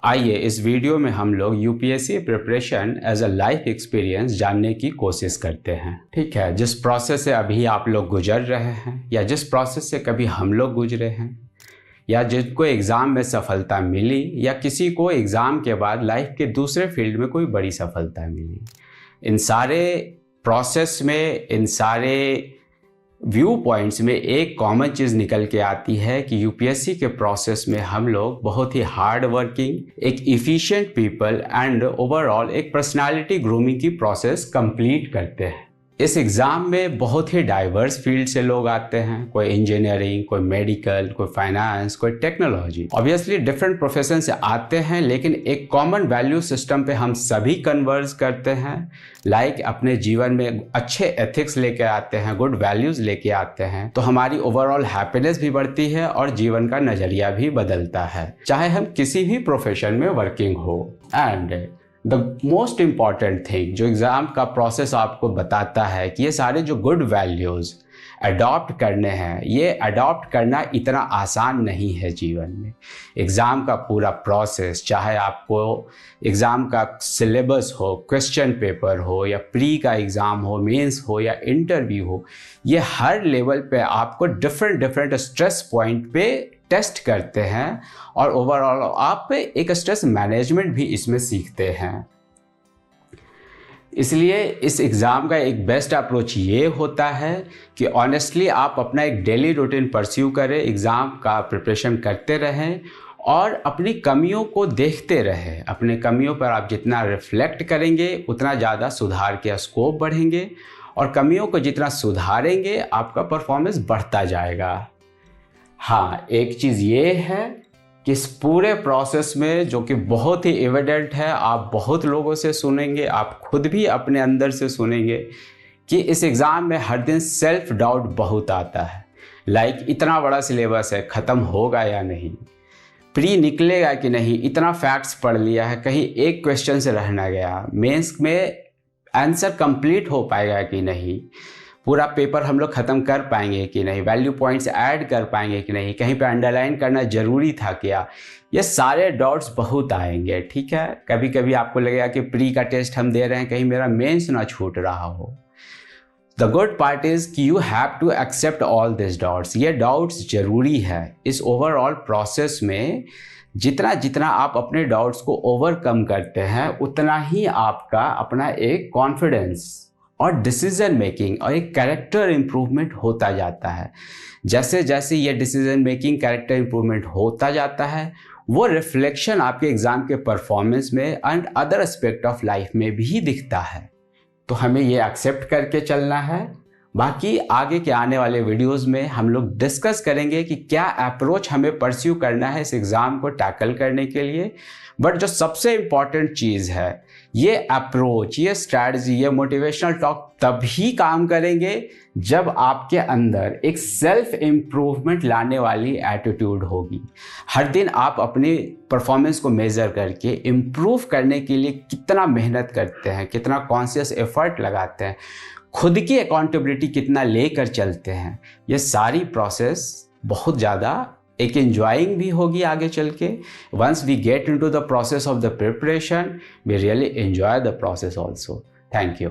आइए इस वीडियो में हम लोग UPSC preparation as a life experience जानने की कोशिश करते हैं। ठीक है, जिस प्रोसेस से अभी आप लोग गुजर रहे हैं या जिस प्रोसेस से कभी हम लोग गुजरे हैं या जिनको एग्ज़ाम में सफलता मिली या किसी को एग्ज़ाम के बाद लाइफ के दूसरे फील्ड में कोई बड़ी सफलता मिली, इन सारे प्रोसेस में, इन सारे व्यू पॉइंट्स में एक कॉमन चीज़ निकल के आती है कि यूपीएससी के प्रोसेस में हम लोग बहुत ही हार्ड वर्किंग, एक इफ़िशिएंट पीपल एंड ओवरऑल एक पर्सनालिटी ग्रूमिंग की प्रोसेस कंप्लीट करते हैं। इस एग्ज़ाम में बहुत ही डाइवर्स फील्ड से लोग आते हैं, कोई इंजीनियरिंग, कोई मेडिकल, कोई फाइनेंस, कोई टेक्नोलॉजी, ऑब्वियसली डिफरेंट प्रोफेशन से आते हैं, लेकिन एक कॉमन वैल्यू सिस्टम पे हम सभी कन्वर्ज करते हैं। लाइक अपने जीवन में अच्छे एथिक्स लेके आते हैं, गुड वैल्यूज़ लेके आते हैं, तो हमारी ओवरऑल हैप्पीनेस भी बढ़ती है और जीवन का नज़रिया भी बदलता है, चाहे हम किसी भी प्रोफेशन में वर्किंग हो। And the most important thing जो एग्ज़ाम का प्रोसेस आपको बताता है कि ये सारे जो गुड वैल्यूज़ अडॉप्ट करने हैं, ये अडॉप्ट करना इतना आसान नहीं है जीवन में। एग्ज़ाम का पूरा प्रोसेस, चाहे आपको एग्ज़ाम का सिलेबस हो, क्वेश्चन पेपर हो या प्री का एग्ज़ाम हो, मेंस हो या इंटरव्यू हो, ये हर लेवल पे आपको डिफरेंट स्ट्रेस पॉइंट पे टेस्ट करते हैं और ओवरऑल आप एक स्ट्रेस मैनेजमेंट भी इसमें सीखते हैं। इसलिए इस एग्ज़ाम का एक बेस्ट अप्रोच ये होता है कि ऑनेस्टली आप अपना एक डेली रूटीन परस्यू करें, एग्ज़ाम का प्रिपरेशन करते रहें और अपनी कमियों को देखते रहें। अपने कमियों पर आप जितना रिफ्लेक्ट करेंगे उतना ज़्यादा सुधार के स्कोप बढ़ेंगे और कमियों को जितना सुधारेंगे आपका परफॉर्मेंस बढ़ता जाएगा। हाँ, एक चीज़ ये है कि इस पूरे प्रोसेस में, जो कि बहुत ही एविडेंट है, आप बहुत लोगों से सुनेंगे, आप खुद भी अपने अंदर से सुनेंगे कि इस एग्ज़ाम में हर दिन सेल्फ डाउट बहुत आता है। लाइक इतना बड़ा सिलेबस है, ख़त्म होगा या नहीं, प्री निकलेगा कि नहीं, इतना फैक्ट्स पढ़ लिया है, कहीं एक क्वेश्चन से रह ना गया, मेंस में आंसर कंप्लीट हो पाएगा कि नहीं, पूरा पेपर हम लोग ख़त्म कर पाएंगे कि नहीं, वैल्यू पॉइंट्स ऐड कर पाएंगे कि नहीं, कहीं पे अंडरलाइन करना ज़रूरी था क्या, ये सारे डाउट्स बहुत आएंगे। ठीक है, कभी कभी आपको लगेगा कि प्री का टेस्ट हम दे रहे हैं, कहीं मेरा मेंस ना छूट रहा हो। द गुड पार्ट इज़ कि you have to accept all this doubts. ये डाउट्स ज़रूरी है इस ओवरऑल प्रोसेस में। जितना जितना आप अपने डाउट्स को ओवरकम करते हैं उतना ही आपका अपना एक कॉन्फिडेंस और डिसीजन मेकिंग और एक कैरेक्टर इम्प्रूवमेंट होता जाता है। जैसे जैसे ये डिसीजन मेकिंग, कैरेक्टर इम्प्रूवमेंट होता जाता है, वो रिफ्लेक्शन आपके एग्ज़ाम के परफॉर्मेंस में and other aspect of life में भी दिखता है। तो हमें ये एक्सेप्ट करके चलना है। बाकी आगे के आने वाले वीडियोस में हम लोग डिस्कस करेंगे कि क्या अप्रोच हमें परस्यू करना है इस एग्ज़ाम को टैकल करने के लिए। बट जो सबसे इम्पॉर्टेंट चीज़ है, ये अप्रोच, ये स्ट्रैटेजी, ये मोटिवेशनल टॉक तभी काम करेंगे जब आपके अंदर एक सेल्फ इम्प्रूवमेंट लाने वाली एटीट्यूड होगी। हर दिन आप अपनी परफॉर्मेंस को मेज़र करके इम्प्रूव करने के लिए कितना मेहनत करते हैं, कितना कॉन्शियस एफर्ट लगाते हैं, खुद की अकाउंटेबिलिटी कितना लेकर चलते हैं, ये सारी प्रोसेस बहुत ज़्यादा एक एंजॉइंग भी होगी आगे चल के। Once we get into the process of the preparation, we really enjoy the process also. Thank you.